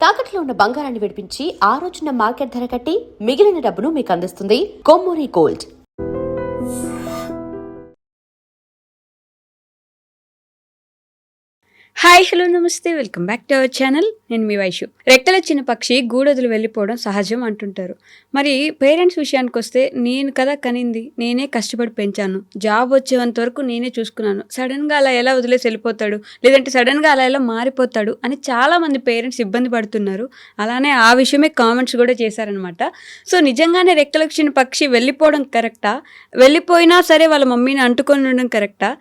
తాకట్లో ఉన్న బంగారాన్ని విడిపించి ఆ రోజున మార్కెట్ ధర కట్టి మిగిలిన డబ్బును మీకు అందిస్తుంది కొమ్మూరి గోల్డ్. హాయ్ హలో నమస్తే, welcome back to our channel. నేను మీ వైషు. రెక్కలొచ్చిన పక్షి గూడొదిలి వెళ్ళిపోవడం సహజం అంటుంటారు. మరి పేరెంట్స్ విషయానికి వస్తే, నేను కదా కనింది, నేనే కష్టపడి పెంచాను, జాబ్ వచ్చేంత వరకు నేనే చూసుకున్నాను, సడన్గా అలా ఎలా వదిలేసి వెళ్ళిపోతాడు, లేదంటే సడన్గా అలా ఎలా మారిపోతాడు అని చాలామంది పేరెంట్స్ ఇబ్బంది పడుతున్నారు. అలానే ఆ విషయమే కామెంట్స్ కూడా చేశారనమాట. సో నిజంగానే రెక్కలొచ్చిన పక్షి వెళ్ళిపోవడం కరెక్టా? వెళ్ళిపోయినా సరే వాళ్ళ మమ్మీని అంటుకొని ఉండడం కరెక్టా?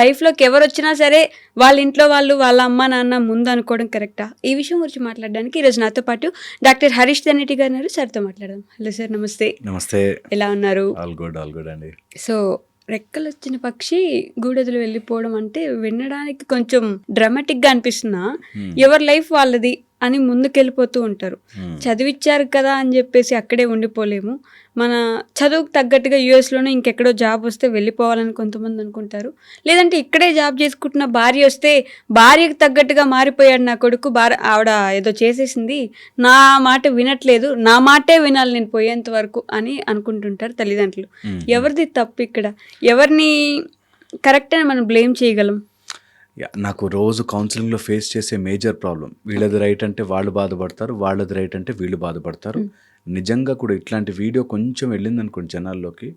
లైఫ్లోకి ఎవరు వచ్చినా సరే వాళ్ళ ఇంట్లో వాళ్ళు వాళ్ళ అమ్మ నాన్న ముందు అనుకోవడం కరెక్టా? ఈ విషయం గురించి మాట్లాడడానికి ఈరోజు నాతో పాటు డాక్టర్ హరీష్ దన్నేటి గారు ఉన్నారు. సార్తో మాట్లాడదాం. హలో సార్, నమస్తే. నమస్తే. ఎలా ఉన్నారు? ఆల్ గుడ్ అండి. సో రెక్కలు వచ్చిన పక్షి గూడొదిలి వెళ్ళిపోవడం అంటే వినడానికి కొంచెం డ్రామాటిక్గా అనిపిస్తున్నా, ఎవరి లైఫ్ వాళ్ళది అని ముందుకెళ్ళిపోతూ ఉంటారు. చదివిచ్చారు కదా అని చెప్పేసి అక్కడే ఉండిపోలేము. మన చదువుకు తగ్గట్టుగా యూఎస్లోనే ఇంకెక్కడో జాబ్ వస్తే వెళ్ళిపోవాలని కొంతమంది అనుకుంటారు. లేదంటే ఇక్కడే జాబ్ చేసుకుంటున్న భార్య వస్తే భార్యకు తగ్గట్టుగా మారిపోయాడు నా కొడుకు, ఆవిడ ఏదో చేసేసింది, నా మాట వినట్లేదు, నా మాటే వినాలి నేను పోయేంత వరకు అని అనుకుంటుంటారు తల్లిదండ్రులు. ఎవరిది తప్పు ఇక్కడ? ఎవరిని కరెక్ట్ అని మనం బ్లేమ్ చేయగలం? నాకు రోజు కౌన్సిలింగ్లో ఫేస్ చేసే మేజర్ ప్రాబ్లం, వీళ్ళది రైట్ అంటే వాళ్ళు బాధపడతారు, వాళ్ళది రైట్ అంటే వీళ్ళు బాధపడతారు. నిజంగా కూడా ఇట్లాంటి వీడియో కొంచెం వెళ్ళింది అనుకోండి జనాల్లోకి,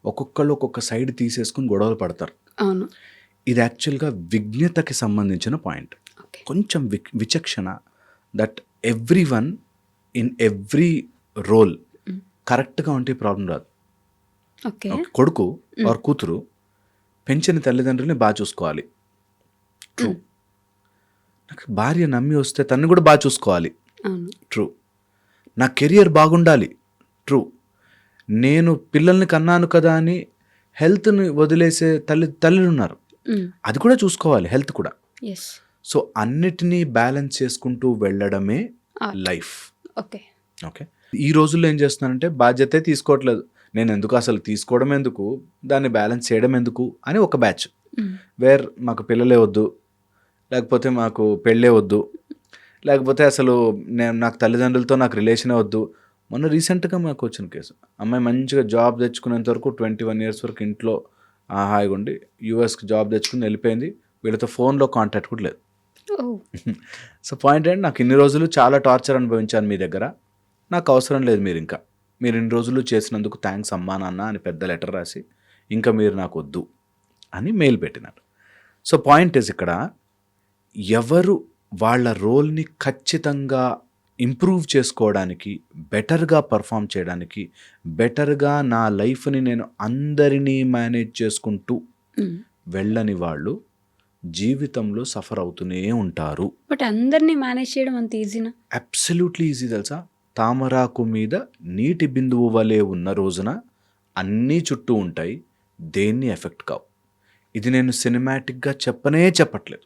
ఒక్కొక్కళ్ళు ఒక్కొక్క సైడ్ తీసేసుకుని గొడవలు పడతారు. అవును, ఇది యాక్చువల్గా విజ్ఞతకి సంబంధించిన పాయింట్. కొంచెం విచక్షణ, that every one in every role కరెక్ట్గా ఉంటే ప్రాబ్లం రాదు. కొడుకు ఆర్ కూతురు పెంచిన తల్లిదండ్రులని బాగా చూసుకోవాలి, ట్రూ. నాకు భార్య నమ్మి వస్తే తను కూడా బాగా చూసుకోవాలి, ట్రూ. నా కెరియర్ బాగుండాలి, ట్రూ. నేను పిల్లల్ని కన్నాను కదా అని హెల్త్ని వదిలేసే తల్లులు ఉన్నారు, అది కూడా చూసుకోవాలి, హెల్త్ కూడా. సో అన్నిటినీ బ్యాలెన్స్ చేసుకుంటూ వెళ్ళడమే లైఫ్. ఓకే. ఈ రోజుల్లో ఏం చేస్తున్నానంటే బాధ్యతే తీసుకోవట్లేదు. నేను ఎందుకు అసలు తీసుకోవడం ఎందుకు, దాన్ని బ్యాలెన్స్ చేయడం ఎందుకు అని ఒక బ్యాచ్. మాకు పిల్లలే వద్దు, లేకపోతే మాకు పెళ్ళే వద్దు, లేకపోతే అసలు నాకు తల్లిదండ్రులతో నాకు రిలేషనే వద్దు. మొన్న రీసెంట్గా మాకు వచ్చిన కేసు, అమ్మాయి మంచిగా జాబ్ తెచ్చుకునేంత వరకు 21 years వరకు ఇంట్లో హాయిగా ఉండి యూఎస్కి జాబ్ తెచ్చుకుని వెళ్ళిపోయింది. వీళ్ళతో ఫోన్లో కాంటాక్ట్ కూడా లేదు. సో పాయింట్ ఏంటి, నాకు ఇన్ని రోజులు చాలా టార్చర్ అనుభవించాను మీ దగ్గర, నాకు అవసరం లేదు మీరు ఇన్ని రోజులు చేసినందుకు థ్యాంక్స్ అమ్మా నాన్న అని పెద్ద లెటర్ రాసి ఇంకా మీరు నాకు వద్దు అని మెయిల్ పెట్టినారు. సో పాయింట్ ఇస్, ఇక్కడ ఎవరు వాళ్ళ రోల్ని ఖచ్చితంగా ఇంప్రూవ్ చేసుకోవడానికి, బెటర్గా పర్ఫామ్ చేయడానికి, బెటర్గా నా లైఫ్ని నేను అందరినీ మేనేజ్ చేసుకుంటూ వెళ్ళని వాళ్ళు జీవితంలో సఫర్ అవుతూనే ఉంటారు. బట్ అందరినీ మేనేజ్ చేయడం అంత ఈజీనా? Absolutely easy. తెలుసా, తామరాకు మీద నీటి బిందువు వలె ఉన్న రోజున అన్నీ చుట్టూ ఉంటాయి, దేన్ని ఎఫెక్ట్ కావు. ఇది నేను సినిమాటిక్గా చెప్పట్లేదు,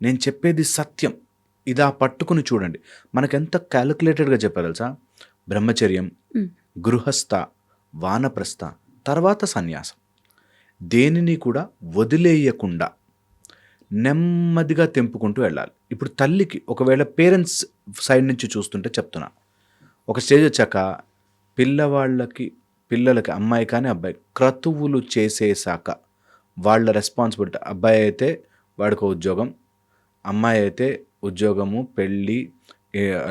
నేను చెప్పేది సత్యం. ఇదా పట్టుకుని చూడండి. మనకెంత క్యాలిక్యులేటెడ్గా చెప్పారు తెలుసా? బ్రహ్మచర్యం, గృహస్థ, వానప్రస్థ, తర్వాత సన్యాసం, దేనిని కూడా వదిలేయకుండా నెమ్మదిగా తెంపుకుంటూ వెళ్ళాలి. ఇప్పుడు తల్లికి ఒకవేళ పేరెంట్స్ సైడ్ నుంచి చూస్తుంటే చెప్తున్నా, ఒక స్టేజ్ వచ్చాక పిల్లలకి అమ్మాయి కానీ అబ్బాయి క్రతువులు చేసేసాక వాళ్ళ రెస్పాన్సిబిలిటీ, అబ్బాయి అయితే వాడికి ఉద్యోగం, అమ్మాయి అయితే ఉద్యోగము, పెళ్ళి,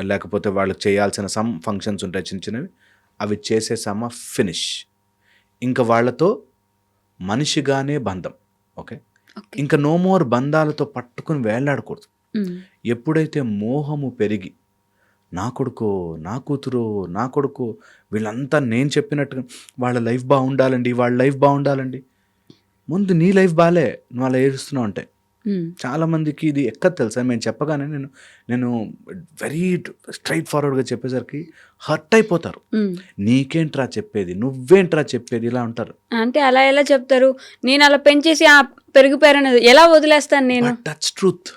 లేకపోతే వాళ్ళకి చేయాల్సిన సమ్ ఫంక్షన్స్ ఉంటాయి చిన్న చిన్నవి, అవి చేసేసామా ఫినిష్. ఇంకా వాళ్ళతో మనిషిగానే బంధం. ఓకే, ఇంకా నో మోర్ బంధాలతో పట్టుకుని వేలాడకూడదు. ఎప్పుడైతే మోహము పెరిగి నా కొడుకో నా కూతురో నా కొడుకో వీళ్ళంతా నేను చెప్పినట్టుగా వాళ్ళ లైఫ్ బాగుండాలండి, ముందు నీ లైఫ్ బాలే, నువ్వు అలా ఏడుస్తున్నావు అంటే చాలామందికి ఇది ఎక్కదు తెలుసా. నేను చెప్పగానే నేను వెరీ స్ట్రైట్ ఫార్వర్డ్గా చెప్పేసరికి హర్ట్ అయిపోతారు. నీకేంట్రా చెప్పేది, నువ్వేంట్రా చెప్పేది, ఇలా ఉంటారు. అంటే అలా ఎలా చెప్తారు? నేను అలా పెంచేసి పెరిగిపోయారనేది ఎలా వదిలేస్తాను నేను? That's truth.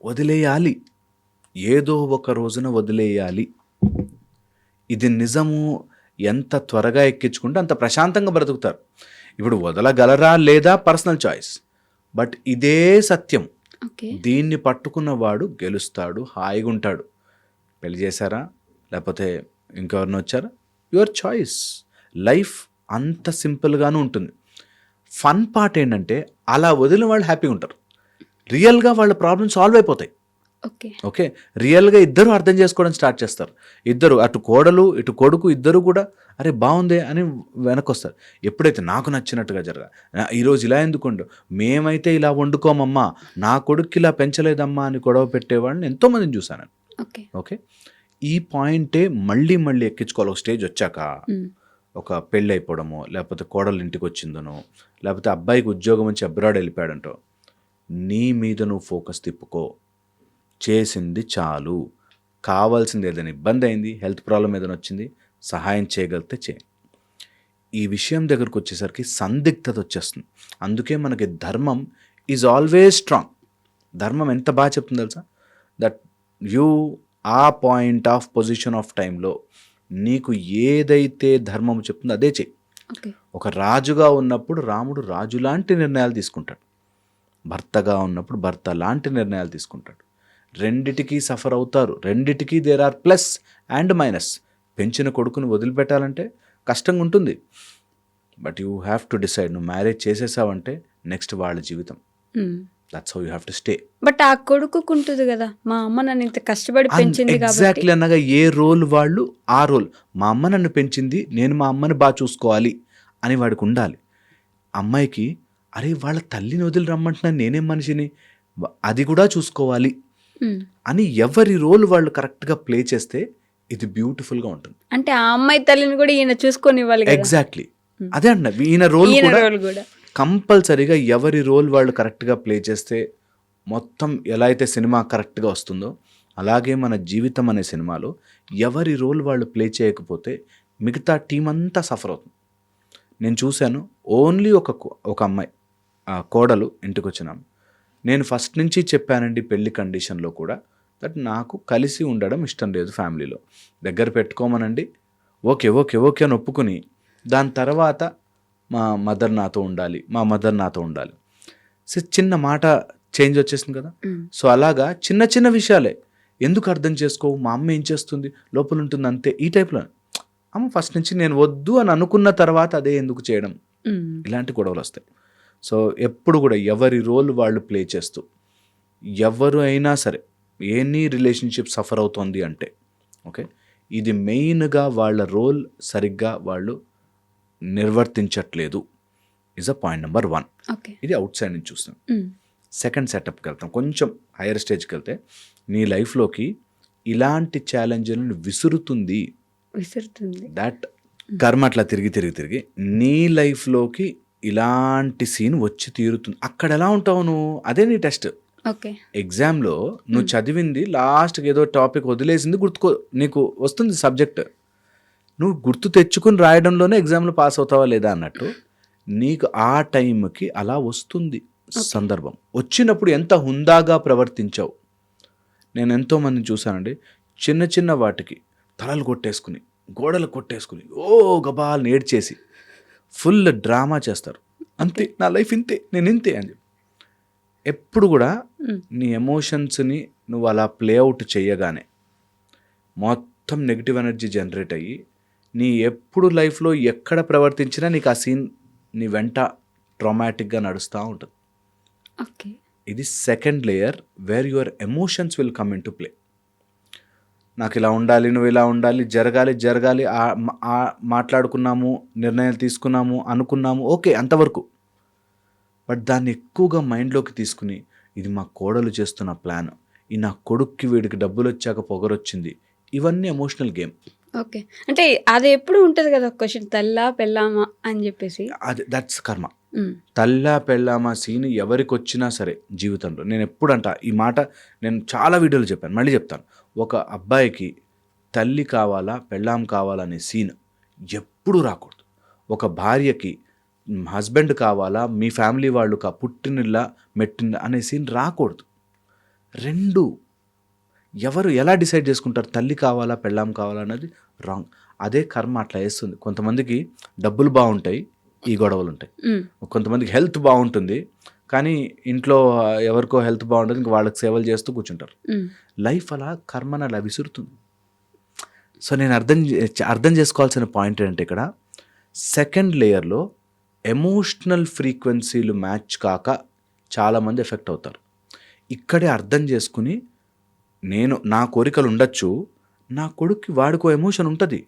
వదిలేయాలి, ఏదో ఒక రోజున వదిలేయాలి. ఇది నిజము. ఎంత త్వరగా ఎక్కించుకుంటే అంత ప్రశాంతంగా బ్రతుకుతారు. ఇప్పుడు వదలగలరా లేదా పర్సనల్ చాయిస్, బట్ ఇదే సత్యం. దీన్ని పట్టుకున్నవాడు గెలుస్తాడు, హాయిగా ఉంటాడు. పెళ్లి చేశారా లేకపోతే ఇంకెవరిని వచ్చారా, యువర్ చాయిస్. లైఫ్ అంత సింపుల్గానే ఉంటుంది. ఫన్ పార్ట్ ఏంటంటే అలా వదిలిన వాళ్ళు హ్యాపీగా ఉంటారు. రియల్గా వాళ్ళ ప్రాబ్లమ్ సాల్వ్ అయిపోతాయి. ఓకే. ఓకే, రియల్గా ఇద్దరు అర్థం చేసుకోవడం స్టార్ట్ చేస్తారు. ఇద్దరు, అటు కోడలు ఇటు కొడుకు, ఇద్దరు కూడా అరే బాగుంది అని వెనకొస్తారు. ఎప్పుడైతే నాకు నచ్చినట్టుగా ఈరోజు ఇలా ఎందుకుండు, మేమైతే ఇలా వండుకోమమ్మా, నా కొడుకు ఇలా పెంచలేదమ్మా అని గొడవ పెట్టేవాడిని ఎంతోమందిని చూశాను. ఓకే. ఓకే, ఈ పాయింటే మళ్ళీ మళ్ళీ ఎక్కించుకోవాలి. ఒక స్టేజ్ వచ్చాక, ఒక పెళ్ళి అయిపోవడమో, లేకపోతే కోడలు ఇంటికి వచ్చిందనో, లేకపోతే అబ్బాయికి ఉద్యోగం వచ్చి అబ్రాడ్ వెళ్ళిపోయాడంటో, నీ మీద నువ్వు ఫోకస్ తిప్పుకో. చేసింది చాలు. కావాల్సింది ఏదైనా ఇబ్బంది అయింది, హెల్త్ ప్రాబ్లం ఏదైనా వచ్చింది, సహాయం చేయగలిగితే చేయి. ఈ విషయం దగ్గరకు వచ్చేసరికి సందిగ్ధత వచ్చేస్తుంది. అందుకే మనకి ధర్మం ఈజ్ ఆల్వేస్ స్ట్రాంగ్. ధర్మం ఎంత బాగా చెప్తుంది తెలుసా, దట్ యూ ఆ పాయింట్ ఆఫ్ పొజిషన్ ఆఫ్ టైంలో నీకు ఏదైతే ధర్మం చెప్తుందో అదే చెయ్యి. ఒక రాజుగా ఉన్నప్పుడు రాముడు రాజు లాంటి నిర్ణయాలు తీసుకుంటాడు, భర్తగా ఉన్నప్పుడు భర్త లాంటి నిర్ణయాలు తీసుకుంటాడు. రెండిటికి సఫర్ అవుతారు, రెండిటికి there are plus and minus. పెంచిన కొడుకుని వదిలిపెట్టాలంటే కష్టంగా ఉంటుంది, but you have to decide. నువ్వు మ్యారేజ్ చేసేసావంటే నెక్స్ట్ వాళ్ళ జీవితం. That's how you have to stay. బట్ ఆ కొడుకుకు ఉంటుంది కదా, మా అమ్మ నన్ను ఇంత కష్టపడి పెంచింది కాబట్టి. ఎగ్జాక్ట్లీ అన్నగా ఏ రోల్ వాళ్ళు ఆ రోల్. మా అమ్మ నన్ను పెంచింది, నేను మా అమ్మని బాగా చూసుకోవాలి అని వాడికి ఉండాలి. అమ్మాయికి అరే వాళ్ళ తల్లిని వదిలి రమ్మంటున్నా, నేనేం మనిషిని, అది కూడా చూసుకోవాలి అని ఎవరి రోల్ వాళ్ళు కరెక్ట్గా ప్లే చేస్తే ఇది బ్యూటిఫుల్గా ఉంటుంది. అంటే ఆ అమ్మాయి తల్లిని కూడా ఈయన చూసుకొని ఇవ్వాలి. ఎగ్జాక్ట్లీ అదే అంట. ఈయన రోల్ కూడా కంపల్సరీగా ఎవరి రోల్ వాళ్ళు కరెక్ట్గా ప్లే చేస్తే మొత్తం ఎలా అయితే సినిమా కరెక్ట్గా వస్తుందో అలాగే మన జీవితం అనే సినిమాలో ఎవరి రోల్ వాళ్ళు ప్లే చేయకపోతే మిగతా టీం అంతా సఫర్ అవుతుంది. నేను చూశాను, ఓన్లీ ఒక అమ్మాయి కోడలు ఇంటికి వచ్చినాము. నేను ఫస్ట్ నుంచి చెప్పానండి పెళ్లి కండిషన్లో కూడా, దట్ నాకు కలిసి ఉండడం ఇష్టం లేదు ఫ్యామిలీలో, దగ్గర పెట్టుకోమనండి, ఓకే ఓకే ఓకే అని ఒప్పుకుని, దాని తర్వాత మా మదర్ నాతో ఉండాలి, మా మదర్ నాతో ఉండాలి. సో చిన్న మాట చేంజ్ వచ్చేసింది కదా. సో అలాగా చిన్న చిన్న విషయాలే ఎందుకు అర్థం చేసుకోవు, మా అమ్మ ఏం చేస్తుంది లోపల ఉంటుంది అంతే, ఈ టైప్లో. అమ్మ ఫస్ట్ నుంచి నేను వద్దు అని అనుకున్న తర్వాత అదే ఎందుకు చేయడం, ఇలాంటి గొడవలు వస్తాయి. సో ఎప్పుడు కూడా ఎవరి రోల్ వాళ్ళు ప్లే చేస్తూ, ఎవరు అయినా సరే ఎనీ రిలేషన్షిప్ సఫర్ అవుతుంది అంటే ఓకే, ఇది మెయిన్గా వాళ్ళ రోల్ సరిగ్గా వాళ్ళు నిర్వర్తించట్లేదు ఇస్ అ పాయింట్ నెంబర్ 1. ఇది అవుట్ సైడ్ నుంచి చూస్తాం. సెకండ్ సెటప్కి వెళ్తాం, కొంచెం హైయర్ స్టేజ్కి వెళ్తే, నీ లైఫ్లోకి ఇలాంటి ఛాలెంజ్లను విసురుతుంది దట్ కర్మ అట్లా తిరిగి తిరిగి తిరిగి నీ లైఫ్లోకి ఇలాంటి సీన్ వచ్చి తీరుతుంది. అక్కడ ఎలా ఉంటావు నువ్వు, అదే నీ టెస్ట్. ఎగ్జామ్లో నువ్వు చదివింది లాస్ట్కి ఏదో టాపిక్ వదిలేసింది గుర్తుకో, నీకు వస్తుంది సబ్జెక్ట్, నువ్వు గుర్తు తెచ్చుకుని రాయడంలోనే ఎగ్జామ్లో పాస్ అవుతావా లేదా అన్నట్టు నీకు ఆ టైంకి అలా వస్తుంది సందర్భం. వచ్చినప్పుడు ఎంత హుందాగా ప్రవర్తించావు. నేను ఎంతోమందిని చూశానండి, చిన్న చిన్న వాటికి తలలు కొట్టేసుకుని, గోడలు కొట్టేసుకుని, ఓ గబాలు నేడ్చేసి ఫుల్ డ్రామా చేస్తారు. అంతే, నా లైఫ్ ఇంతే, నేను ఇంతే అని చెప్పి. ఎప్పుడు కూడా నీ ఎమోషన్స్ని నువ్వు అలా ప్లేఅవుట్ చేయగానే మొత్తం నెగిటివ్ ఎనర్జీ జనరేట్ అయ్యి నీ ఎప్పుడు లైఫ్లో ఎక్కడ ప్రవర్తించినా నీకు ఆ సీన్ నీ వెంట ట్రామాటిక్గా నడుస్తూ ఉంటుంది. ఇది second layer where your emotions will come into play. నాకు ఇలా ఉండాలి, నువ్వు ఇలా ఉండాలి, జరగాలి జరగాలి, మాట్లాడుకున్నాము, నిర్ణయాలు తీసుకున్నాము, అనుకున్నాము, ఓకే అంతవరకు. బట్ దాన్ని ఎక్కువగా మైండ్లోకి తీసుకుని ఇది మా కోడలు చేస్తున్న ప్లాన్, ఈ నా కొడుక్కి వీడికి డబ్బులు వచ్చాక పొగరొచ్చింది, ఇవన్నీ ఎమోషనల్ గేమ్. ఓకే, అంటే అది ఎప్పుడు ఉంటుంది కదా క్వశ్చన్, తల్లా పెళ్ళామా అని చెప్పేసి. అది దట్స్ కర్మ. తల్లా పెళ్ళామా సీన్ ఎవరికి వచ్చినా సరే జీవితంలో, నేను ఎప్పుడంట ఈ మాట నేను చాలా వీడియోలు చెప్పాను, మళ్ళీ చెప్తాను. ఒక అబ్బాయికి తల్లి కావాలా పెళ్ళాం కావాలనే సీన్ ఎప్పుడు రాకూడదు. ఒక భార్యకి హస్బెండ్ కావాలా, మీ ఫ్యామిలీ వాళ్ళు పుట్టినిల్లా మెట్టిన అనే సీన్ రాకూడదు. రెండు ఎవరు ఎలా డిసైడ్ చేసుకుంటారు తల్లి కావాలా పెళ్ళాం కావాలా అన్నది రాంగ్. అదే కర్మ అట్లా వేస్తుంది. కొంతమందికి డబ్బులు బాగుంటాయి, ఈ గొడవలు ఉంటాయి. కొంతమందికి హెల్త్ బాగుంటుంది, కానీ ఇంట్లో ఎవరికో హెల్త్ బాగుంటుంది, ఇంక వాళ్ళకి సేవలు చేస్తూ కూర్చుంటారు. లైఫ్ అలా కర్మను అలా విసురుతుంది. సో నేను అర్థం చేసుకోవాల్సిన పాయింట్ ఏంటంటే ఇక్కడ సెకండ్ లేయర్లో ఎమోషనల్ ఫ్రీక్వెన్సీలు మ్యాచ్ కాక చాలామంది ఎఫెక్ట్ అవుతారు. ఇక్కడే అర్థం చేసుకుని నా కోరికలు ఉండొచ్చు, నా కొడుక్కి వాడికో ఎమోషన్ ఉంటుంది,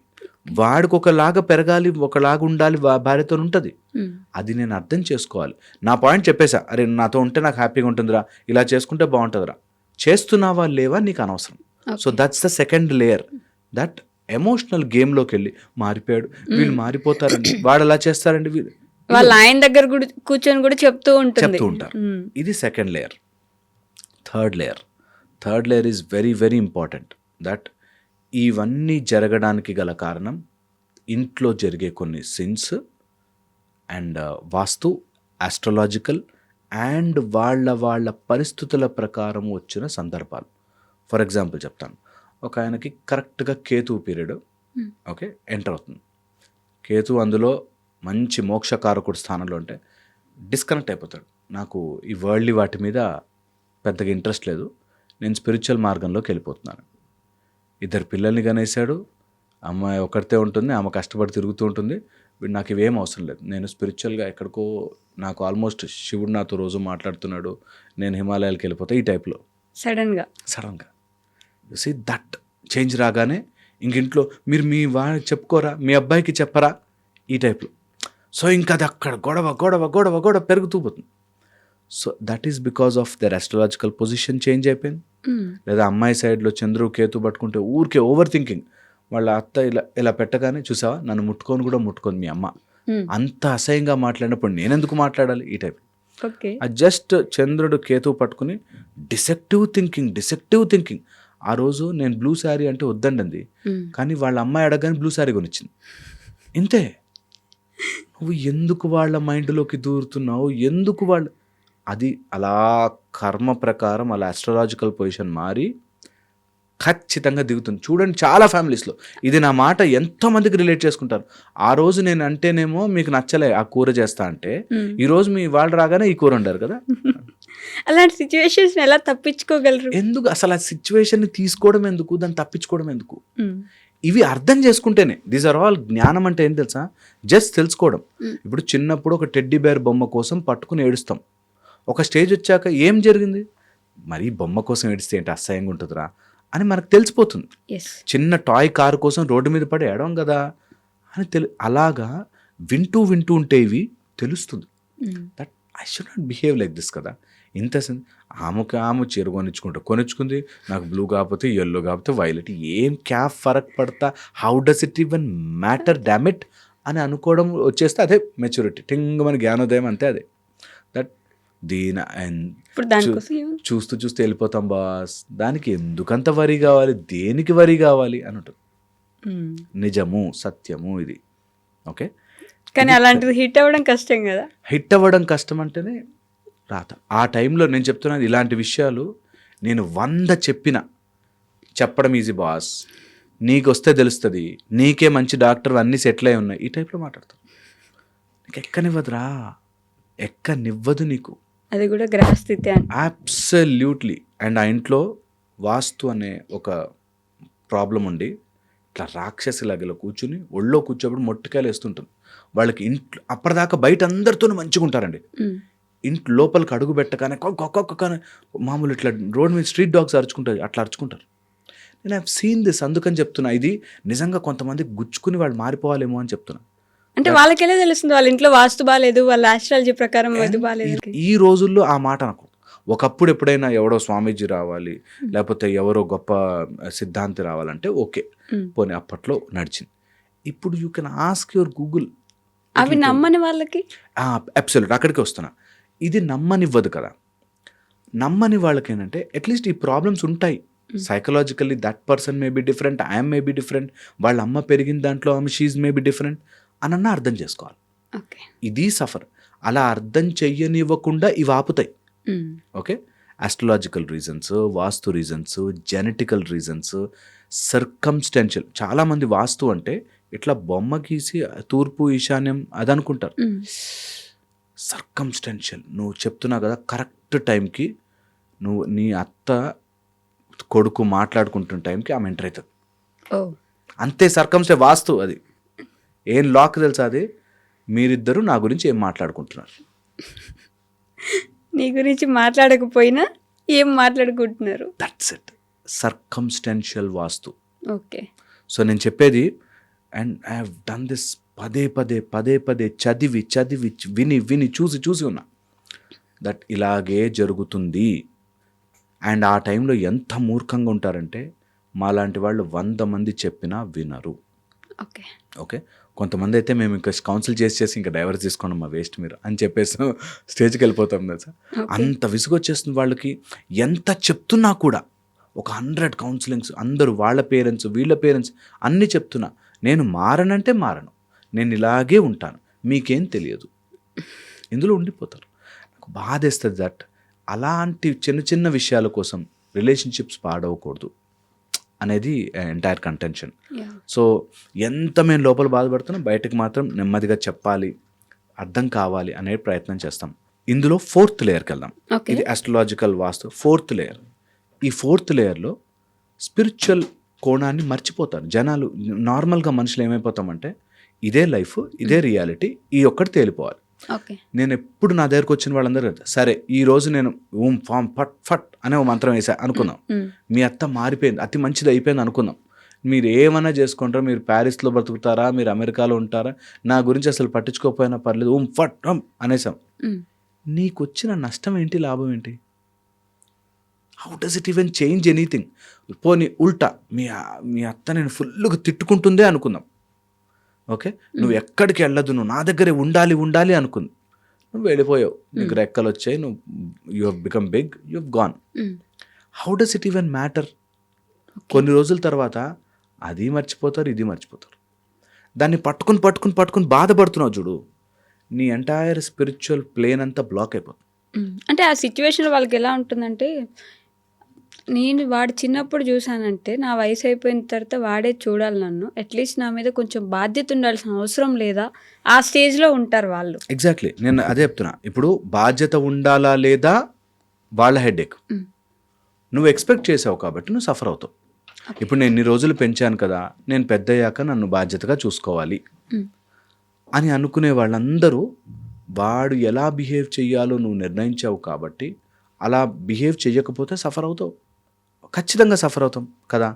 వాడికి ఒకలాగా పెరగాలి, ఒకలాగా ఉండాలి, భార్యతో ఉంటుంది. అది నేను అర్థం చేసుకోవాలి. నా పాయింట్ చెప్పేసా, అరే నాతో ఉంటే నాకు హ్యాపీగా ఉంటుందిరా, ఇలా చేసుకుంటే బాగుంటుందిరా, చేస్తున్నావా లేవా నీకు అనవసరం. So that's the second layer. That emotional గేమ్లోకి వెళ్ళి మారిపోయాడు, వీళ్ళు మారిపోతారండి, వాడు అలా చేస్తారండి, వాళ్ళ ఆయన దగ్గర కూర్చొని కూడా చెప్తూ ఉంటారు. ఇది second layer. Third layer is very very important. That ఇవన్నీ జరగడానికి గల కారణం ఇంట్లో జరిగే కొన్ని since and vastu, astrological and వాళ్ళ పరిస్థితుల ప్రకారం వచ్చిన సందర్భాలు. ఫర్ ఎగ్జాంపుల్ చెప్తాను, ఒక ఆయనకి కరెక్ట్గా కేతు పీరియడ్ ఓకే ఎంటర్ అవుతుంది. కేతు అందులో మంచి మోక్షకారకుడు స్థానంలో ఉంటే డిస్కనెక్ట్ అయిపోతాడు. నాకు ఈ వరల్డ్లీ వాటి మీద పెద్దగా ఇంట్రెస్ట్ లేదు, నేను స్పిరిచువల్ మార్గంలోకి వెళ్ళిపోతున్నాను. 2 పిల్లల్ని కనేసాడు, అమ్మాయి ఒకరితే ఉంటుంది, ఆమె కష్టపడి తిరుగుతూ ఉంటుంది, వీడు నాకు ఇవేం అవసరం లేదు, నేను స్పిరిచువల్గా ఎక్కడికో, నాకు ఆల్మోస్ట్ శివుడు నాతో రోజు మాట్లాడుతున్నాడు, నేను హిమాలయాలకు వెళ్ళిపోతా, ఈ టైప్లో సడన్గా సీ దట్ చేంజ్ రాగానే ఇంక ఇంట్లో మీరు మీ వాడికి చెప్పుకోరా, మీ అబ్బాయికి చెప్పరా, ఈ టైప్లో. సో ఇంకా అది అక్కడ గొడవ పెరుగుతూ పోతుంది. So that is because of their astrological position change అయిపోయింది. లేదా అమ్మాయి సైడ్లో చంద్రు కేతు పట్టుకుంటే ఊరికే ఓవర్ థింకింగ్, వాళ్ళ అత్త ఇలా పెట్టగానే చూసావా నన్ను ముట్టుకొని మీ అమ్మ అంత అసహ్యంగా మాట్లాడినప్పుడు నేనెందుకు మాట్లాడాలి, ఈ టైప్. అది జస్ట్ చంద్రుడు కేతు పట్టుకుని డిసెక్టివ్ థింకింగ్. ఆ రోజు నేను బ్లూ శారీ అంటే వద్దండి, కానీ వాళ్ళ అమ్మాయి అడగని బ్లూ శారీ కొనిచ్చింది. ఇంతే. నువ్వు ఎందుకు వాళ్ళ మైండ్లోకి దూరుతున్నావు, ఎందుకు అది అలా కర్మ ప్రకారం అలా ఆస్ట్రాలజికల్ పొజిషన్ మారి ఖచ్చితంగా దిగుతుంది. చూడండి చాలా ఫ్యామిలీస్లో ఇది నా మాట ఎంతోమందికి రిలేట్ చేసుకుంటారు. ఆ రోజు నేను అంటేనేమో మీకు నచ్చలే ఆ కూర చేస్తా అంటే, ఈ రోజు మీ వాళ్ళు రాగానే ఈ కూర వండారు కదా. అలాంటి సిచ్యువేషన్స్ ఎలా తప్పించుకోగలరు? ఎందుకు అసలు ఆ సిచ్యువేషన్ని తీసుకోవడం ఎందుకు, దాన్ని తప్పించుకోవడం ఎందుకు? ఇవి అర్థం చేసుకుంటేనే. దీస్ ఆర్ ఆల్ జ్ఞానం అంటే ఏం తెలుసా, జస్ట్ తెలుసుకోవడం. ఇప్పుడు చిన్నప్పుడు ఒక టెడ్డీ బేర్ బొమ్మ కోసం పట్టుకుని ఏడుస్తాం, ఒక స్టేజ్ వచ్చాక ఏం జరిగింది, మరి బొమ్మ కోసం ఏడిస్తే ఏంటి అసహ్యంగా ఉంటుందిరా అని మనకు తెలిసిపోతుంది. చిన్న టాయ్ కారు కోసం రోడ్డు మీద పడి ఏడవం కదా అని అలాగా వింటూ ఉంటే ఇవి తెలుస్తుంది. That I should not behave like this కదా. ఇంత ఆమె చీర కొనిచ్చుకుంది, నాకు బ్లూ కాకపోతే ఎల్లో కాకపోతే వైలెట్, ఏం క్యాప్ ఫరక్ పడతా, how does it even matter damn it అని అనుకోవడం వచ్చేస్తే అదే మెచ్యూరిటీ, టింగ్ మన జ్ఞానోదయం అంతే. అదే దట్ చూస్తూ వెళ్ళిపోతాం బాస్, దానికి ఎందుకంత వరి కావాలి, దేనికి వరి కావాలి అని ఉంటుంది. నిజము సత్యము ఇది. ఓకే, కానీ అలాంటిది హిట్ అవ్వడం కష్టం కదా. హిట్ అవ్వడం కష్టం అంటేనే రాత. ఆ టైంలో నేను చెప్తున్నాను, ఇలాంటి విషయాలు నేను 100 చెప్పడం ఈజీ బాస్, నీకు వస్తే తెలుస్తుంది, నీకే మంచి డాక్టర్ అన్నీ సెటిల్ అయి ఉన్నాయి, ఈ టైప్లో మాట్లాడతాను. నీకు ఎక్కనివ్వదు నీకు, అది కూడా గ్రహస్థితి. అబ్సల్యూట్లీ. అండ్ ఆ ఇంట్లో వాస్తు అనే ఒక ప్రాబ్లం ఉండి ఇట్లా రాక్షసిలాగా ఇలా కూర్చుని ఒళ్ళో కూర్చోబడి మొట్టికాయలు వేస్తుంటుంది. వాళ్ళకి ఇంట్లో అప్పటిదాకా బయట అందరితోనూ మంచిగా ఉంటారండి, ఇంట్లో లోపలికి అడుగు పెట్టగానే కొక్క మామూలు ఇట్లా రోడ్ మీద స్ట్రీట్ డాగ్స్ అరుచుకుంటారు, అట్లా అరుచుకుంటారు. నేను హ్యావ్ సీన్ దిస్, అందుకని చెప్తున్నా. ఇది నిజంగా కొంతమంది గుచ్చుకుని వాళ్ళు మారిపోవాలేమో అని చెప్తున్నా. అంటే వాళ్ళకెలా తెలుస్తుంది వాళ్ళ ఇంట్లో వాస్తు బాగాలేదు, వాళ్ళ ఆస్ట్రాలజీ ప్రకారం అది బాగాలేదు? ఈ రోజుల్లో ఆ మాట అనకు. ఒకప్పుడు ఎప్పుడైనా ఎవడో స్వామీజీ రావాలి, లేకపోతే ఎవరో గొప్ప సిద్ధాంతి రావాలంటే ఓకే, పోనీ అప్పట్లో నడిచింది. ఇప్పుడు you can ask your Google. అవి నమ్మని వాళ్ళకి అబ్సల్యూట్ అక్కడికి వస్తున్నా. ఇది నమ్మనివ్వదు కదా. నమ్మని వాళ్ళకి ఏంటంటే అట్లీస్ట్ ఈ ప్రాబ్లమ్స్ ఉంటాయి psychologically. That person may be different, I'm may be different, వాళ్ళ అమ్మ పెరిగిన దాంట్లో ఆమె షీజ్ మే బి డిఫరెంట్ అనన్నా అర్థం చేసుకోవాలి. ఇది సఫర్. అలా అర్థం చెయ్యనివ్వకుండా ఇవి ఆపుతాయి. ఓకే, ఆస్ట్రాలజికల్ రీజన్స్, వాస్తు రీజన్స్, జెనెటికల్ రీజన్స్, సర్కమ్స్టెన్షియల్. చాలామంది వాస్తు అంటే ఇట్లా బొమ్మ గీసి తూర్పు ఈశాన్యం అది అనుకుంటారు. సర్కమ్స్టెన్షియల్. నువ్వు చెప్తున్నావు కదా, కరెక్ట్ టైంకి నీ అత్త కొడుకు మాట్లాడుకుంటున్న టైంకి ఆమె ఎంటర్ అవుతుంది. అంతే సర్కంస్టే వాస్తు అది. ఏం లాక్ తెలుసా అది? మీరిద్దరూ నా గురించి ఏం మాట్లాడుకుంటున్నారు. నీ గురించి మాట్లాడకపోయినా ఏం మాట్లాడుకుంటున్నారు. That's it. Circumstantial vastu. Okay. So నేను చెప్పేది, and I have done this పదే పదే చదివి విని చూసి ఉన్నా దట్ ఇలాగే జరుగుతుంది. అండ్ ఆ టైంలో ఎంత మూర్ఖంగా ఉంటారంటే మాలాంటి వాళ్ళు 100 మంది చెప్పినా వినరు. ఓకే. ఓకే, కొంతమంది అయితే మేము ఇంకా కౌన్సిల్ చేసి ఇంకా డైవర్స్ తీసుకోండి మా వేస్ట్ మీరు అని చెప్పేసి స్టేజ్కి వెళ్ళిపోతాం కదా సార్. అంత విసుగొచ్చేస్తుంది వాళ్ళకి. ఎంత చెప్తున్నా కూడా ఒక 100 కౌన్సిలింగ్స్, అందరూ వాళ్ళ పేరెంట్స్ వీళ్ళ పేరెంట్స్ అన్నీ చెప్తున్నా, నేను మారనంటే మారను, నేను ఇలాగే ఉంటాను, మీకేం తెలియదు, ఇందులో ఉండిపోతారు. నాకు బాధేస్తుంది దట్ అలాంటి చిన్న విషయాల కోసం రిలేషన్షిప్స్ పాడవకూడదు అనేది ఎంటైర్ కంటెన్షన్. సో ఎంత మేము లోపల బాధపడుతున్నాం బయటకు మాత్రం నెమ్మదిగా చెప్పాలి, అర్థం కావాలి అనే ప్రయత్నం చేస్తాం. ఇందులో 4th లేయర్కి వెళ్దాం. ఇది ఆస్ట్రాలజికల్ వాస్తు 4th లేయర్. ఈ 4th లేయర్లో స్పిరిచువల్ కోణాన్ని మర్చిపోతారు జనాలు. నార్మల్గా మనుషులు ఏమైపోతామంటే ఇదే లైఫ్, ఇదే రియాలిటీ, ఈ ఒక్కటి తేలిపోవాలి. నేను ఎప్పుడు నా దగ్గరకు వచ్చిన వాళ్ళందరూ సరే ఈ రోజు నేను ఓం ఫామ్ ఫట్ ఫట్ అనే ఒక మంత్రం వేసా అనుకుందాం, మీ అత్త మారిపోయింది, అతి మంచిది అయిపోయింది అనుకుందాం, మీరు ఏమైనా చేసుకుంటారా, మీరు ప్యారిస్లో బ్రతుకుతారా, మీరు అమెరికాలో ఉంటారా, నా గురించి అసలు పట్టించుకోకపోయినా పర్లేదు, ఓం ఫట్ అనేసాం. నీకు వచ్చిన నష్టం ఏంటి, లాభం ఏంటి? How does it even change anything? పోనీ ఉల్టా మీ అత్త నేను ఫుల్గా తిట్టుకుంటుందే అనుకుందాం. ఓకే, నువ్వు ఎక్కడికి వెళ్ళదు, నువ్వు నా దగ్గరే ఉండాలి అనుకుంది, నువ్వు వెళ్ళిపోయావు, నీకు రెక్కలు వచ్చాయి, నువ్వు you have become big, you have gone. How does it even matter? కొన్ని రోజుల తర్వాత అది మర్చిపోతారు, ఇది మర్చిపోతారు. దాన్ని పట్టుకుని బాధపడుతున్నావు చూడు, నీ ఎంటైర్ స్పిరిచువల్ ప్లేన్ అంతా బ్లాక్ అయిపోతుంది. అంటే ఆ సిచ్యువేషన్ వాళ్ళకి ఎలా ఉంటుందంటే, నేను వాడు చిన్నప్పుడు చూసానంటే నా వయసు అయిపోయిన తర్వాత వాడే చూడాలి నన్ను, అట్లీస్ట్ నా మీద కొంచెం బాధ్యత ఉండాల్సిన అవసరం లేదా, ఆ స్టేజ్లో ఉంటారు వాళ్ళు. ఎగ్జాక్ట్లీ, నేను అదే చెప్తున్నా. ఇప్పుడు బాధ్యత ఉండాలా లేదా వాళ్ళ హెడేక్. నువ్వు ఎక్స్పెక్ట్ చేసావు కాబట్టి నువ్వు సఫర్ అవుతావు. ఇప్పుడు నేను ఇన్ని రోజులు పెంచాను కదా, నేను పెద్దయ్యాక నన్ను బాధ్యతగా చూసుకోవాలి అని అనుకునే వాళ్ళందరూ వాడు ఎలా బిహేవ్ చెయ్యాలో నువ్వు నిర్ణయించావు కాబట్టి అలా బిహేవ్ చెయ్యకపోతే సఫర్ అవుతావు, ఖచ్చితంగా సఫర్ అవుతాం కదా.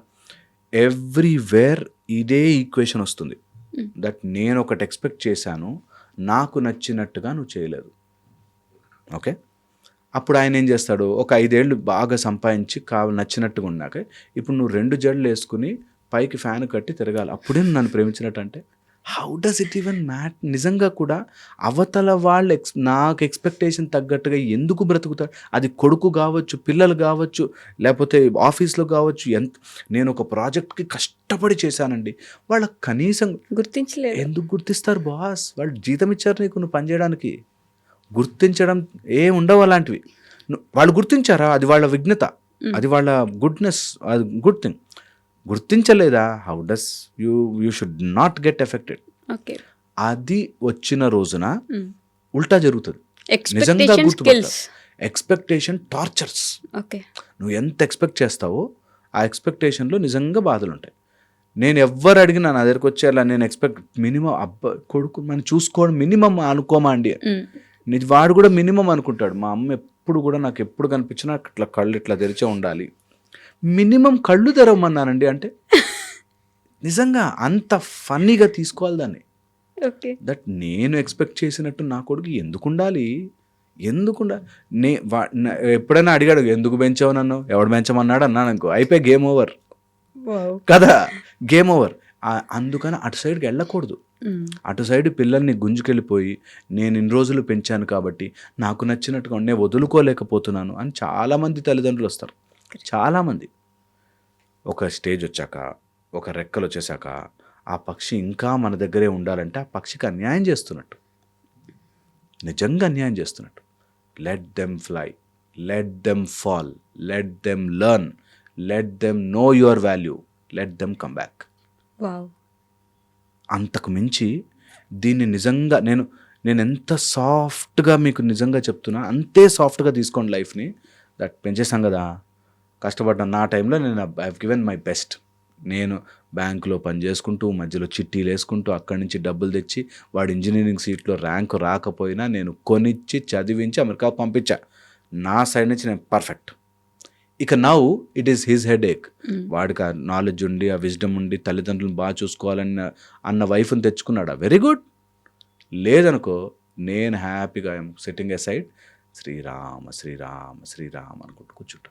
ఎవ్రీవేర్ ఇదే ఈక్వేషన్ వస్తుంది దట్ నేను ఒకటి ఎక్స్పెక్ట్ చేశాను, నాకు నచ్చినట్టుగా నువ్వు చేయలేదు. ఓకే, అప్పుడు ఆయన ఏం చేస్తాడు, ఒక 5 ఏళ్ళు బాగా సంపాదించి నచ్చినట్టుగా ఉన్నాక ఇప్పుడు నువ్వు 2 జడలు వేసుకుని పైకి ఫ్యాన్ కట్టి తిరగాలి, అప్పుడే నన్ను ప్రేమించినట్టు అంటే how does it even matter? నిజంగా కూడా అవతల వాళ్ళు నాకు ఎక్స్పెక్టేషన్ తగ్గట్టుగా ఎందుకు బ్రతుకుతాడు? అది కొడుకు కావచ్చు, పిల్లలు కావచ్చు, లేకపోతే ఆఫీస్లో కావచ్చు. నేను ఒక ప్రాజెక్ట్కి కష్టపడి చేశానండి, వాళ్ళకి కనీసం గుర్తించలేదు. ఎందుకు గుర్తిస్తారు బాస్? వాళ్ళు జీతం ఇచ్చారు నీకు, నువ్వు పనిచేయడానికి. గుర్తించడం ఉండవు అలాంటివి. వాళ్ళు గుర్తించారా, అది వాళ్ళ విఘ్నత, అది వాళ్ళ గుడ్నెస్, అది గుడ్ థింగ్. గుర్తించలేదా, how does you should not get affected. అది వచ్చిన రోజున ఉల్టా జరుగుతుంది. నిజంగా గుర్తుపడతారు. Expectation tortures. నువ్వు ఎంత ఎక్స్పెక్ట్ చేస్తావో ఆ ఎక్స్పెక్టేషన్లో నిజంగా బాధలు ఉంటాయి. నేను ఎవ్వరు అడిగినా నా దగ్గరకు వచ్చేలా నేను ఎక్స్పెక్ట్ మినిమం కొడుకు మనం చూసుకోవడం మినిమం అనుకోమా అండి, వాడు కూడా మినిమం అనుకుంటాడు. మా అమ్మ ఎప్పుడు కూడా నాకు ఎప్పుడు కనిపించినా ఇట్లా కళ్ళు ఇట్లా తెరిచే ఉండాలి, మినిమం కళ్ళు తెరవమన్నానండి అంటే నిజంగా అంత ఫన్నీగా తీసుకోవాలి దాన్ని. దట్ నేను ఎక్స్పెక్ట్ చేసినట్టు నా కొడుకు ఎందుకు ఉండాలి. ఎప్పుడైనా అడిగాడు ఎందుకు పెంచావు నన్ను, ఎవడు పెంచమన్నాడు అన్నాను అనుకో, అయిపోయి గేమ్ ఓవర్ కదా, గేమ్ ఓవర్. అందుకని అటు సైడ్కి వెళ్ళకూడదు. అటు సైడ్ పిల్లల్ని గుంజుకెళ్ళిపోయి నేను ఇన్ని రోజులు పెంచాను కాబట్టి నాకు నచ్చినట్టుగా నేను వదులుకోలేకపోతున్నాను అని చాలామంది తల్లిదండ్రులు వస్తారు. చాలామంది ఒక స్టేజ్ వచ్చాక, ఒక రెక్కలు వచ్చేసాక ఆ పక్షి ఇంకా మన దగ్గరే ఉండాలంటే ఆ పక్షికి అన్యాయం చేస్తున్నట్టు, నిజంగా అన్యాయం చేస్తున్నట్టు. Let them fly, let them fall, let them learn, let them know your value, let them come back. అంతకు మించి దీన్ని నిజంగా నేను ఎంత సాఫ్ట్గా మీకు నిజంగా చెప్తున్నా, అంతే సాఫ్ట్గా తీసుకోండి లైఫ్ని. దట్ పెంచేసాం కదా, కష్టపడ్డా, నా టైంలో నేను I have given my best. నేను బ్యాంకులో పని చేసుకుంటూ మధ్యలో చిట్టీలు వేసుకుంటూ అక్కడి నుంచి డబ్బులు తెచ్చి వాడు ఇంజనీరింగ్ సీట్లో ర్యాంకు రాకపోయినా నేను కొనిచ్చి చదివించి అమెరికా పంపించా. నా సైడ్ నుంచి నేను పర్ఫెక్ట్. ఇక now it is his headache. వాడికి ఆ నాలెడ్జ్ ఉండి ఆ విజ్డమ్ ఉండి తల్లిదండ్రులను బాగా చూసుకోవాలన్న వైఫ్ని తెచ్చుకున్నాడా, వెరీ గుడ్. లేదనుకో నేను హ్యాపీగా I'm sitting a side, Sri Rama Sri Rama Sri Rama అనుకుంటూ కూర్చుంటా.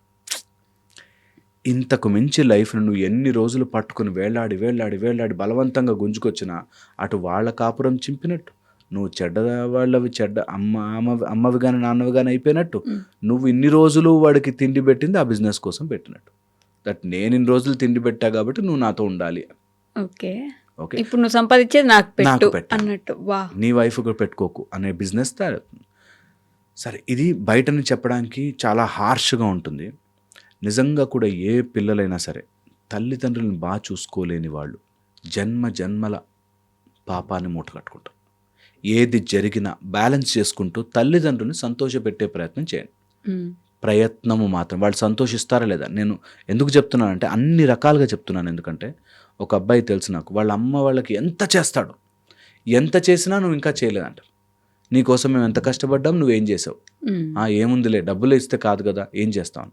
ఇంతకు మించి లైఫ్ను నువ్వు ఎన్ని రోజులు పట్టుకుని వేలాడి వేలాడి వేలాడి బలవంతంగా గుంజుకొచ్చినా అటు వాళ్ళ కాపురం చింపినట్టు, నువ్వు చెడ్డ వాళ్ళవి చెడ్డ అమ్మవి కానీ నాన్నవి కానీ అయిపోయినట్టు, నువ్వు ఇన్ని రోజులు వాడికి తిండి పెట్టింది ఆ బిజినెస్ కోసం పెట్టినట్టు. దట్ నేను ఇన్ని రోజులు తిండి పెట్టా కాబట్టి నువ్వు నాతో ఉండాలి. ఓకే ఓకే, ఇప్పుడు నువ్వు సంపాదించేది నాకు పెట్టు అన్నట్టు. వా, నీ వైఫ్ కూడా పెట్టుకోకు అనే బిజినెస్ తయారవుతుంది. సరే, ఇది బయటని చెప్పడానికి చాలా హార్ష్గా ఉంటుంది. నిజంగా కూడా ఏ పిల్లలైనా సరే తల్లిదండ్రులను బాగా చూసుకోలేని వాళ్ళు జన్మ జన్మల పాపాన్ని మూట కట్టుకుంటారు. ఏది జరిగినా బ్యాలెన్స్ చేసుకుంటూ తల్లిదండ్రులను సంతోషపెట్టే ప్రయత్నం చేయండి. ప్రయత్నము మాత్రం. వాళ్ళు సంతోషిస్తారా లేదా? నేను ఎందుకు చెప్తున్నానంటే అన్ని రకాలుగా చెప్తున్నాను. ఎందుకంటే ఒక అబ్బాయి తెలుసు నాకు, వాళ్ళ అమ్మ వాళ్ళకి ఎంత చేస్తాడు, ఎంత చేసినా నువ్వు ఇంకా చేయలేదంటారు. నీకోసం మేము ఎంత కష్టపడ్డాం, నువ్వేం చేసావు? ఏముందిలే, డబ్బులు ఇస్తే కాదు కదా, ఏం చేస్తావు?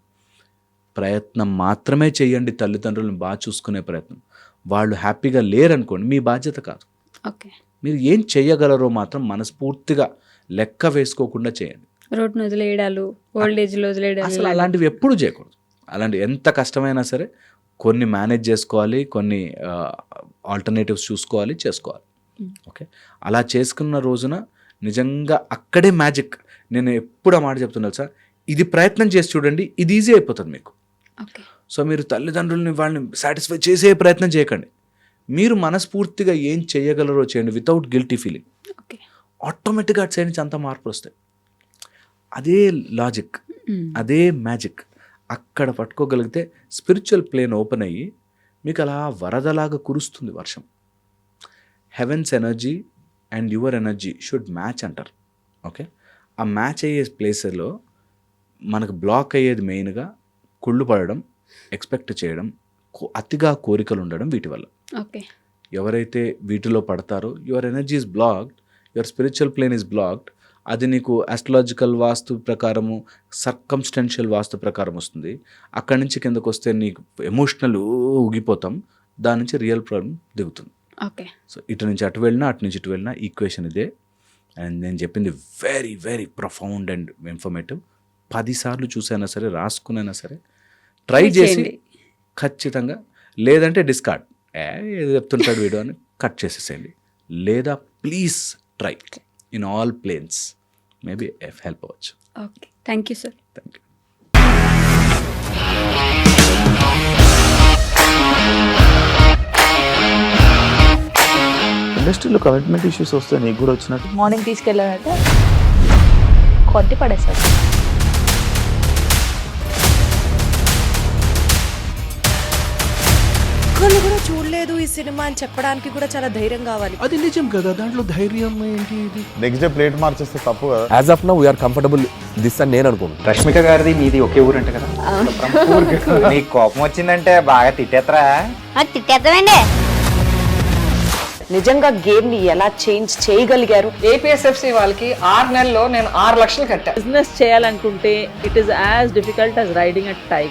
ప్రయత్నం మాత్రమే చేయండి. తల్లిదండ్రులను బాగా చూసుకునే ప్రయత్నం. వాళ్ళు హ్యాపీగా లేరనుకోండి, మీ బాధ్యత కాదు. ఓకే, మీరు ఏం చేయగలరో మాత్రం మనస్ఫూర్తిగా లెక్క వేసుకోకుండా చేయండి. రోడ్ను వదిలేయడాలు, ఓల్డ్ ఏజ్లో వదిలేయడాలు, అసలు అలాంటివి ఎప్పుడు చేయకూడదు. అలాంటి ఎంత కష్టమైనా సరే కొన్ని మేనేజ్ చేసుకోవాలి, కొన్ని ఆల్టర్నేటివ్స్ చూసుకోవాలి, చేసుకోవాలి. ఓకే, అలా చేసుకున్న రోజున నిజంగా అక్కడే మ్యాజిక్. నేను ఎప్పుడు ఆ మాట చెప్తున్నాను సార్, ఇది ప్రయత్నం చేసి చూడండి, ఇది ఈజీ అయిపోతుంది మీకు. ఓకే, సో మీరు తల్లిదండ్రులని వాళ్ళని సాటిస్ఫై చేసే ప్రయత్నం చేయకండి. మీరు మనస్ఫూర్తిగా ఏం చేయగలరో చేయండి వితౌట్ గిల్టీ ఫీలింగ్. ఓకే, ఆటోమేటిక్గా అటు సైడ్ నుంచి అంత మార్పులు వస్తాయి. అదే లాజిక్, అదే మ్యాజిక్. అక్కడ పట్టుకోగలిగితే స్పిరిచువల్ ప్లేన్ ఓపెన్ అయ్యి మీకు అలా వరదలాగా కురుస్తుంది వర్షం. Heavens energy and your energy should match అంటారు. ఓకే, ఆ మ్యాచ్ అయ్యే ప్లేస్లో మనకు బ్లాక్ అయ్యేది మెయిన్గా కుళ్ళు పడడం, ఎక్స్పెక్ట్ చేయడం, అతిగా కోరికలు ఉండడం. వీటి వల్ల ఓకే, ఎవరైతే వీటిలో పడతారో your energy is blocked, your spiritual plane is blocked. అది నీకు ఆస్ట్రాలజికల్ వాస్తు ప్రకారము, సర్కమ్స్టెన్షియల్ వాస్తు ప్రకారం వస్తుంది. అక్కడి నుంచి కిందకు వస్తే నీకు ఎమోషనల్ ఊగిపోతాం, దాని నుంచి రియల్ ప్రాబ్లం దిగుతుంది. ఓకే, సో ఇటు నుంచి అటు వెళ్ళినా అటు నుంచి ఇటు వెళ్ళినా ఈక్వేషన్ ఇదే. అండ్ నేను చెప్పింది very very profound and informative. 10 సార్లు చూసైనా సరే, రాసుకునైనా సరే ట్రై చేసి ఖచ్చితంగా, లేదంటే డిస్కార్డ్, ఏది చెప్తుంటాడు వీడియో అని కట్ చేసేసేయండి. లేదా please try in all planes, maybe help అవ్వచ్చు. Okay, thank you sir. Thank you. ఇండస్ట్రీలో కమిట్మెంట్ ఇష్యూస్ వస్తే నీకు కూడా వచ్చినట్టు? మార్నింగ్ తీసుకెళ్ళాడంటే కొట్టి పడేస్తాడు. ఒక్కళ్ళు కూడా చూడలేదు ఈ సినిమా అని చెప్పడానికి కూడా చాలా ధైర్యం కావాలి. అది నిజం కదా, దాంట్లో ధైర్యం ఏంటి? ఇది నెక్స్ట్ డే ప్లేట్ మార్చేస్తే తప్పు కదా. As of now we are comfortable this అని నేను అనుకుంటున్నాను. రష్మిక గారిది మీది ఒకే ఊరంట కదా? నీకు కోపం వచ్చిందంటే బాగా తిట్టేత్తరా? తిట్టేద్దామండి. నిజంగా గేమ్ ని ఎలా చేంజ్ చేయగలిగారు? ఏపీఎస్ఎఫ్సి వాళ్ళకి 6 నెలల్లో నేను 6 లక్షలు కట్టా. బిజినెస్ చేయాలనుకుంటే it is as difficult as riding a tiger.